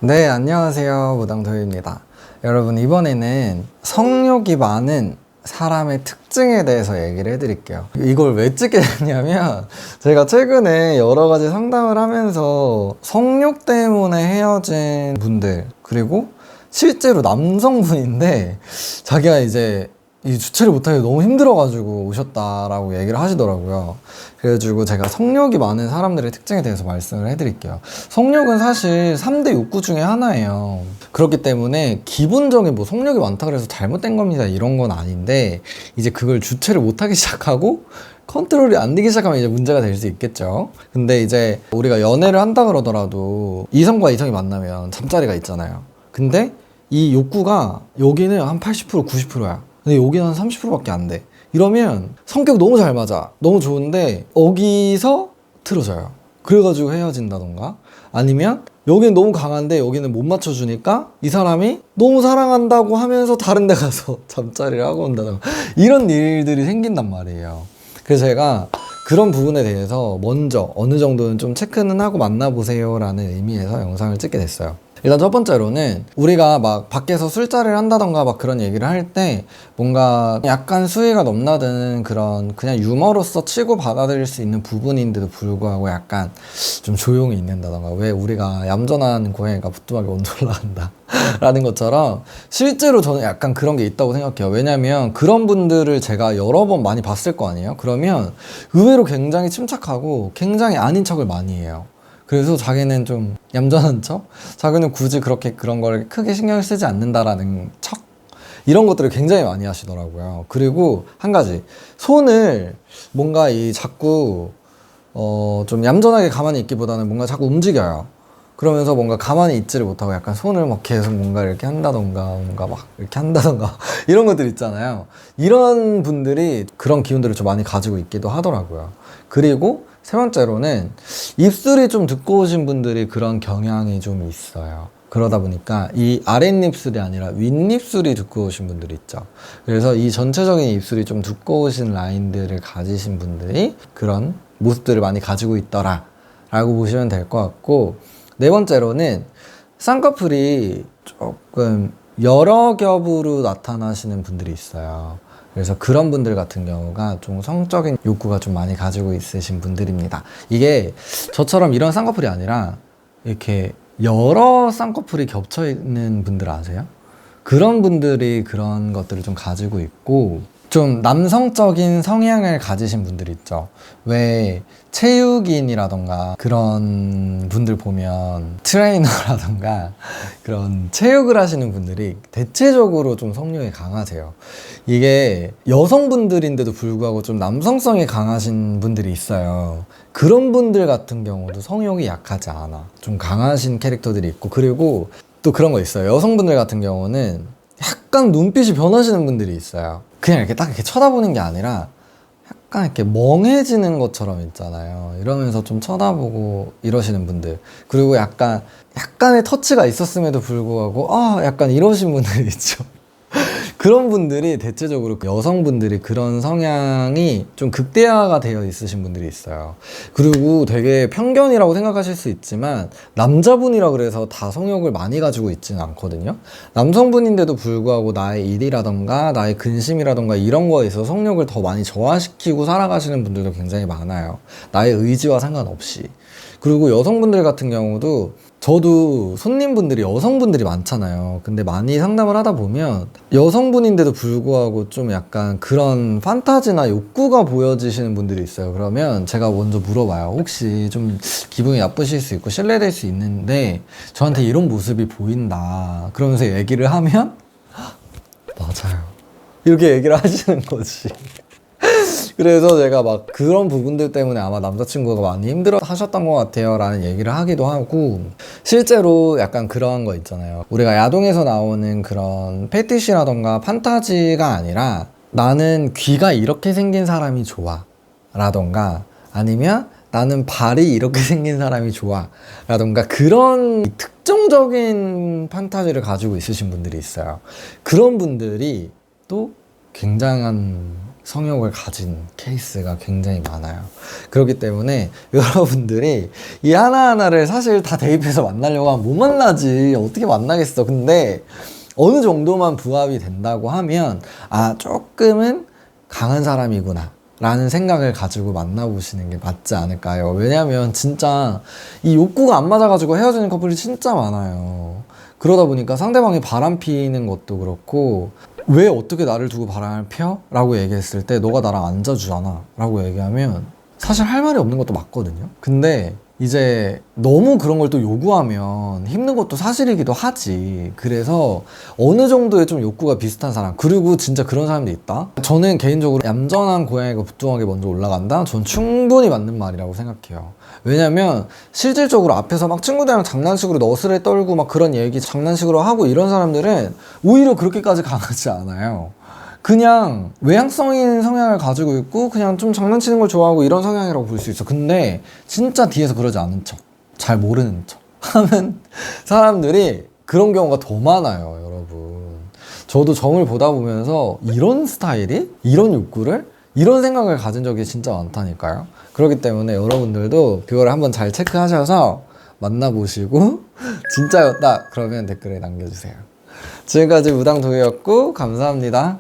네, 안녕하세요. 무당도입니다. 여러분, 이번에는 성욕이 많은 사람의 특징에 대해서 얘기를 해드릴게요. 이걸 왜 찍게 됐냐면, 제가 최근에 여러 가지 상담을 하면서 성욕 때문에 헤어진 분들, 그리고 실제로 남성분인데, 자기가 이제 이 주체를 못하기 너무 힘들어가지고 오셨다라고 얘기를 하시더라고요. 그래가지고 제가 성욕이 많은 사람들의 특징에 대해서 말씀을 해드릴게요. 성욕은 사실 3대 욕구 중에 하나예요. 그렇기 때문에 기본적인 뭐 성욕이 많다 그래서 잘못된 겁니다 이런 건 아닌데, 이제 그걸 주체를 못하기 시작하고 컨트롤이 안 되기 시작하면 이제 문제가 될 수 있겠죠. 근데 이제 우리가 연애를 한다 그러더라도 이성과 이성이 만나면 잠자리가 있잖아요. 근데 이 욕구가 여기는 한 80% 90%야. 근데 여기는 한 30%밖에 안 돼. 이러면 성격 너무 잘 맞아, 너무 좋은데 여기서 틀어져요. 그래가지고 헤어진다던가, 아니면 여기는 너무 강한데 여기는 못 맞춰주니까 이 사람이 너무 사랑한다고 하면서 다른 데 가서 잠자리를 하고 온다던가, 이런 일들이 생긴단 말이에요. 그래서 제가 그런 부분에 대해서 먼저 어느 정도는 좀 체크는 하고 만나보세요 라는 의미에서 영상을 찍게 됐어요. 일단 첫 번째로는 우리가 막 밖에서 술자리를 한다던가 막 그런 얘기를 할 때 뭔가 약간 수위가 넘나드는 그런 그냥 유머로서 치고 받아들일 수 있는 부분인데도 불구하고 약간 좀 조용히 있는다던가, 왜 우리가 얌전한 고양이가 부뚜막에 온돌 나간다 라는 것처럼 실제로 저는 약간 그런 게 있다고 생각해요. 왜냐면 그런 분들을 제가 여러 번 많이 봤을 거 아니에요. 그러면 의외로 굉장히 침착하고 굉장히 아닌 척을 많이 해요. 그래서 자기는 좀 얌전한 척? 자기는 굳이 그렇게 그런 걸 크게 신경 쓰지 않는다라는 척? 이런 것들을 굉장히 많이 하시더라고요. 그리고 한 가지, 손을 뭔가 자꾸 좀 얌전하게 가만히 있기보다는 뭔가 자꾸 움직여요. 그러면서 뭔가 가만히 있지를 못하고 약간 손을 막 계속 뭔가 이렇게 한다던가, 뭔가 막 이렇게 한다던가 이런 것들 있잖아요. 이런 분들이 그런 기운들을 좀 많이 가지고 있기도 하더라고요. 그리고 세 번째로는 입술이 좀 두꺼우신 분들이 그런 경향이 좀 있어요. 그러다 보니까 이 아랫입술이 아니라 윗입술이 두꺼우신 분들이 있죠. 그래서 이 전체적인 입술이 좀 두꺼우신 라인들을 가지신 분들이 그런 모습들을 많이 가지고 있더라 라고 보시면 될 것 같고, 네 번째로는 쌍꺼풀이 조금 여러 겹으로 나타나시는 분들이 있어요. 그래서 그런 분들 같은 경우가 좀 성적인 욕구가 좀 많이 가지고 있으신 분들입니다. 이게 저처럼 이런 쌍꺼풀이 아니라 이렇게 여러 쌍꺼풀이 겹쳐 있는 분들 아세요? 그런 분들이 그런 것들을 좀 가지고 있고, 좀 남성적인 성향을 가지신 분들 있죠. 왜 체육인이라던가 그런 분들 보면 트레이너라던가 그런 체육을 하시는 분들이 대체적으로 좀 성욕이 강하세요. 이게 여성분들인데도 불구하고 좀 남성성이 강하신 분들이 있어요. 그런 분들 같은 경우도 성욕이 약하지 않아. 좀 강하신 캐릭터들이 있고, 그리고 또 그런 거 있어요. 여성분들 같은 경우는 약간 눈빛이 변하시는 분들이 있어요. 그냥 이렇게 딱 이렇게 쳐다보는 게 아니라 약간 이렇게 멍해지는 것처럼 있잖아요. 이러면서 좀 쳐다보고 이러시는 분들. 그리고 약간의 터치가 있었음에도 불구하고 약간 이러신 분들이 있죠. 그런 분들이 대체적으로 여성분들이 그런 성향이 좀 극대화가 되어 있으신 분들이 있어요. 그리고 되게 편견이라고 생각하실 수 있지만 남자분이라 그래서 다 성욕을 많이 가지고 있지는 않거든요. 남성분인데도 불구하고 나의 일이라던가 나의 근심이라던가 이런 거에 있어서 성욕을 더 많이 저하시키고 살아가시는 분들도 굉장히 많아요. 나의 의지와 상관없이. 그리고 여성분들 같은 경우도, 저도 손님분들이 여성분들이 많잖아요. 근데 많이 상담을 하다 보면 여성분인데도 불구하고 좀 약간 그런 판타지나 욕구가 보여지시는 분들이 있어요. 그러면 제가 먼저 물어봐요. 혹시 좀 기분이 나쁘실 수 있고 실례될 수 있는데 저한테 이런 모습이 보인다. 그러면서 얘기를 하면 맞아요, 이렇게 얘기를 하시는 거지. 그래서 제가 막 그런 부분들 때문에 아마 남자친구가 많이 힘들어 하셨던 것 같아요 라는 얘기를 하기도 하고, 실제로 약간 그런 거 있잖아요. 우리가 야동에서 나오는 그런 패티시라던가 판타지가 아니라 나는 귀가 이렇게 생긴 사람이 좋아 라던가, 아니면 나는 발이 이렇게 생긴 사람이 좋아 라던가, 그런 특정적인 판타지를 가지고 있으신 분들이 있어요. 그런 분들이 또 굉장한 성욕을 가진 케이스가 굉장히 많아요. 그렇기 때문에 여러분들이 이 하나하나를 사실 다 대입해서 만나려고 하면 못 만나지. 어떻게 만나겠어. 근데 어느 정도만 부합이 된다고 하면 아, 조금은 강한 사람이구나 라는 생각을 가지고 만나보시는 게 맞지 않을까요? 왜냐면 진짜 이 욕구가 안 맞아가지고 헤어지는 커플이 진짜 많아요. 그러다 보니까 상대방이 바람 피는 것도 그렇고, 왜 어떻게 나를 두고 바람을 펴? 라고 얘기했을 때 너가 나랑 안 자주잖아 라고 얘기하면 사실 할 말이 없는 것도 맞거든요. 근데 이제 너무 그런 걸 또 요구하면 힘든 것도 사실이기도 하지. 그래서 어느 정도의 좀 욕구가 비슷한 사람, 그리고 진짜 그런 사람도 있다. 저는 개인적으로 얌전한 고양이가 부뚜막에 먼저 올라간다? 전 충분히 맞는 말이라고 생각해요. 왜냐면 실질적으로 앞에서 막 친구들이랑 장난식으로 너스레 떨고 막 그런 얘기 장난식으로 하고 이런 사람들은 오히려 그렇게까지 강하지 않아요. 그냥 외향성인 성향을 가지고 있고 그냥 좀 장난치는 걸 좋아하고 이런 성향이라고 볼 수 있어. 근데 진짜 뒤에서 그러지 않은 척, 잘 모르는 척 하는 사람들이 그런 경우가 더 많아요, 여러분. 저도 정을 보다 보면서 이런 스타일이? 이런 욕구를? 이런 생각을 가진 적이 진짜 많다니까요. 그렇기 때문에 여러분들도 그걸 한번 잘 체크하셔서 만나보시고 진짜였다 그러면 댓글에 남겨주세요. 지금까지 무당도희였고 감사합니다.